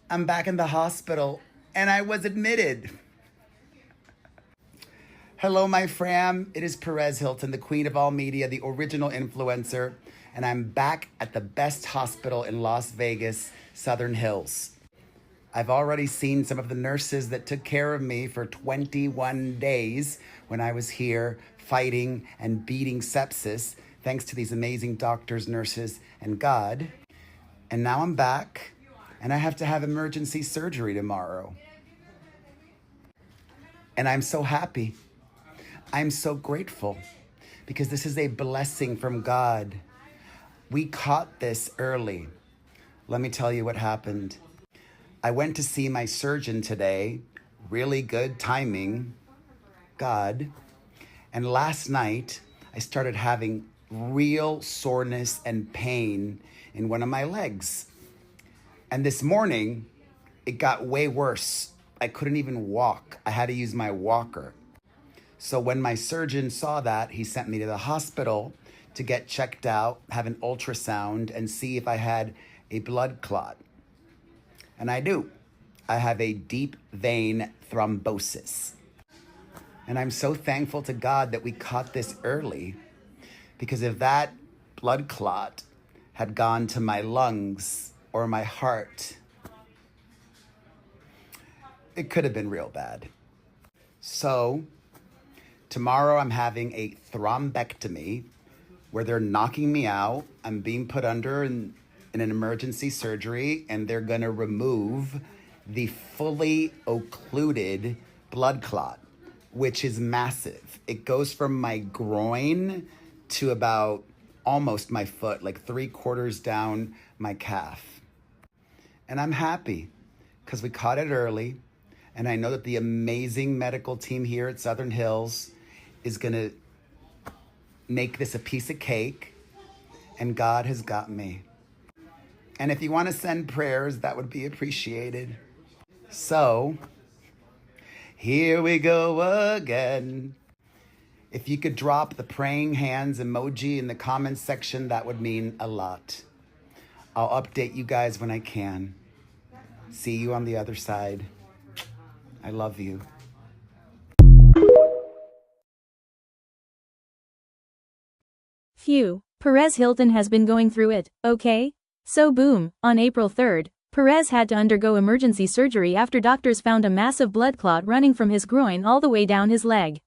I'm back in the hospital and I was admitted. Hello, my fam. It is Perez Hilton, the queen of all media, the original influencer, and I'm back at the best hospital in Las Vegas, Southern Hills. I've already seen some of the nurses that took care of me for 21 days when I was here fighting and beating sepsis, thanks to these amazing doctors, nurses, and God. And now I'm back, and I have to have emergency surgery tomorrow. And I'm so happy. I'm so grateful because this is a blessing from God. We caught this early. Let me tell you what happened. I went to see my surgeon today. Really good timing, God. And last night, I started having real soreness and pain in one of my legs. And this morning, it got way worse. I couldn't even walk. I had to use my walker. So when my surgeon saw that, he sent me to the hospital to get checked out, have an ultrasound, and see if I had a blood clot. And I do. I have a deep vein thrombosis. And I'm so thankful to God that we caught this early, because if that blood clot had gone to my lungs or my heart, it could have been real bad. So tomorrow I'm having a thrombectomy where they're knocking me out. I'm being put under in an emergency surgery, and they're going to remove the fully occluded blood clot, which is massive. It goes from my groin to about almost my foot, like 3/4 down my calf. And I'm happy because we caught it early. And I know that the amazing medical team here at Southern Hills is going to make this a piece of cake. And God has got me. And if you want to send prayers, that would be appreciated. So, here we go again. If you could drop the praying hands emoji in the comments section, that would mean a lot. I'll update you guys when I can. See you on the other side. I love you. Phew, Perez Hilton has been going through it, okay? So boom, on April 3rd, Perez had to undergo emergency surgery after doctors found a massive blood clot running from his groin all the way down his leg.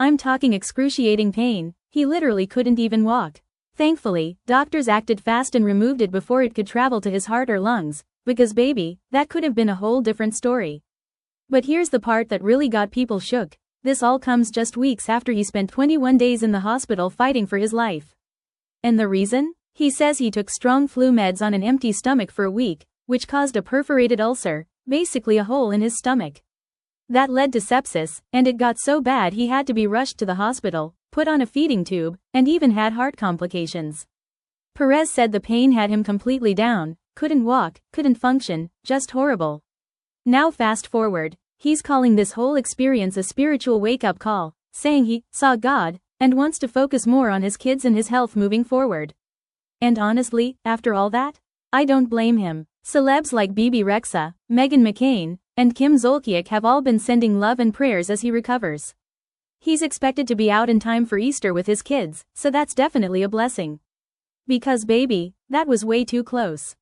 I'm talking excruciating pain. He literally couldn't even walk. Thankfully, doctors acted fast and removed it before it could travel to his heart or lungs, because baby, that could have been a whole different story. But here's the part that really got people shook. This all comes just weeks after he spent 21 days in the hospital fighting for his life. And the reason? He says he took strong flu meds on an empty stomach for a week, which caused a perforated ulcer, basically a hole in his stomach. That led to sepsis, and it got so bad he had to be rushed to the hospital, put on a feeding tube, and even had heart complications. Perez said the pain had him completely down, couldn't walk, couldn't function, just horrible. Now fast forward, he's calling this whole experience a spiritual wake-up call, saying he saw God and wants to focus more on his kids and his health moving forward. And honestly, after all that, I don't blame him. Celebs like Bibi Rexha, Meghan McCain, and Kim Zolciak have all been sending love and prayers as he recovers. He's expected to be out in time for Easter with his kids, so that's definitely a blessing. Because baby, that was way too close.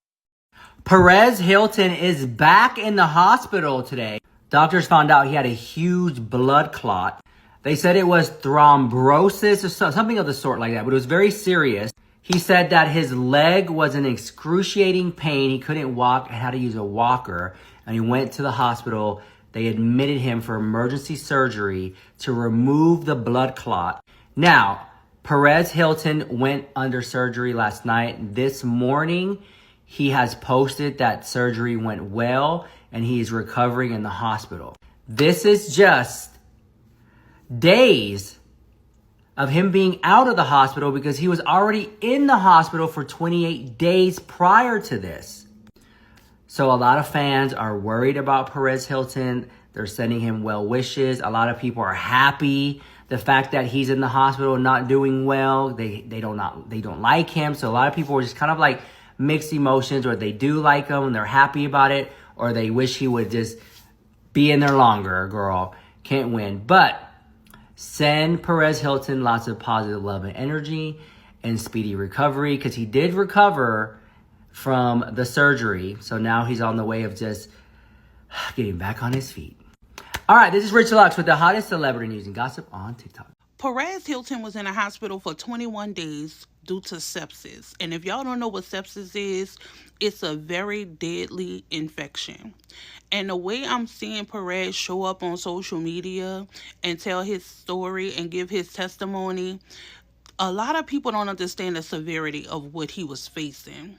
Perez Hilton is back in the hospital today. Doctors found out he had a huge blood clot. They said it was thrombosis or something of the sort like that, but it was very serious. He said that his leg was in excruciating pain. He couldn't walk and had to use a walker. And he went to the hospital. They admitted him for emergency surgery to remove the blood clot. Now, Perez Hilton went under surgery last night. This morning, he has posted that surgery went well and he's recovering in the hospital. This is just days of him being out of the hospital because he was already in the hospital for 28 days prior to this. So a lot of fans are worried about Perez Hilton. They're sending him well wishes. A lot of people are happy. The fact that he's in the hospital not doing well, they don't like him. So a lot of people are just kind of like mixed emotions, or they do like him and they're happy about it, or they wish he would just be in there longer, girl. Can't win. But send Perez Hilton lots of positive love and energy and speedy recovery, because he did recover from the surgery. So now he's on the way of just getting back on his feet. All right, this is Rich Lux with the hottest celebrity news and gossip on TikTok. Perez Hilton was in a hospital for 21 days due to sepsis. And if y'all don't know what sepsis is, it's a very deadly infection. And the way I'm seeing Perez show up on social media and tell his story and give his testimony, a lot of people don't understand the severity of what he was facing.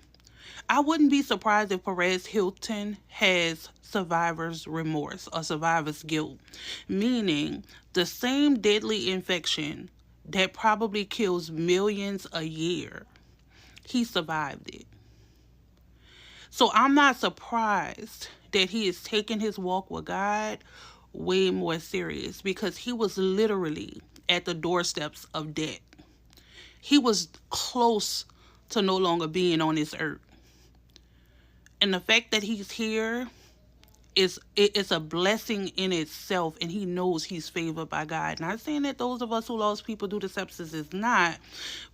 I wouldn't be surprised if Perez Hilton has survivor's remorse or survivor's guilt, meaning the same deadly infection that probably kills millions a year, he survived it. So I'm not surprised that he is taking his walk with God way more serious, because he was literally at the doorsteps of death. He was close to no longer being on this earth. And the fact that he's here it's a blessing in itself, and he knows he's favored by God. Not saying that those of us who lost people due to sepsis is not,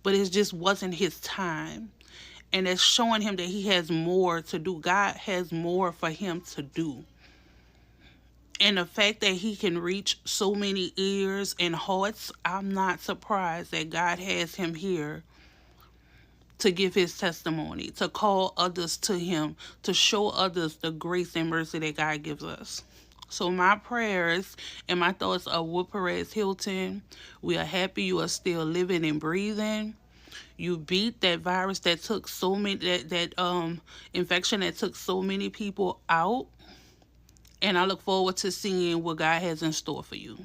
but it just wasn't his time. And it's showing him that he has more to do. God has more for him to do. And the fact that he can reach so many ears and hearts, I'm not surprised that God has him here to give his testimony, to call others to him, to show others the grace and mercy that God gives us. So my prayers and my thoughts are with Perez Hilton. We are happy you are still living and breathing. You beat that virus that took so many, that infection that took so many people out. And I look forward to seeing what God has in store for you.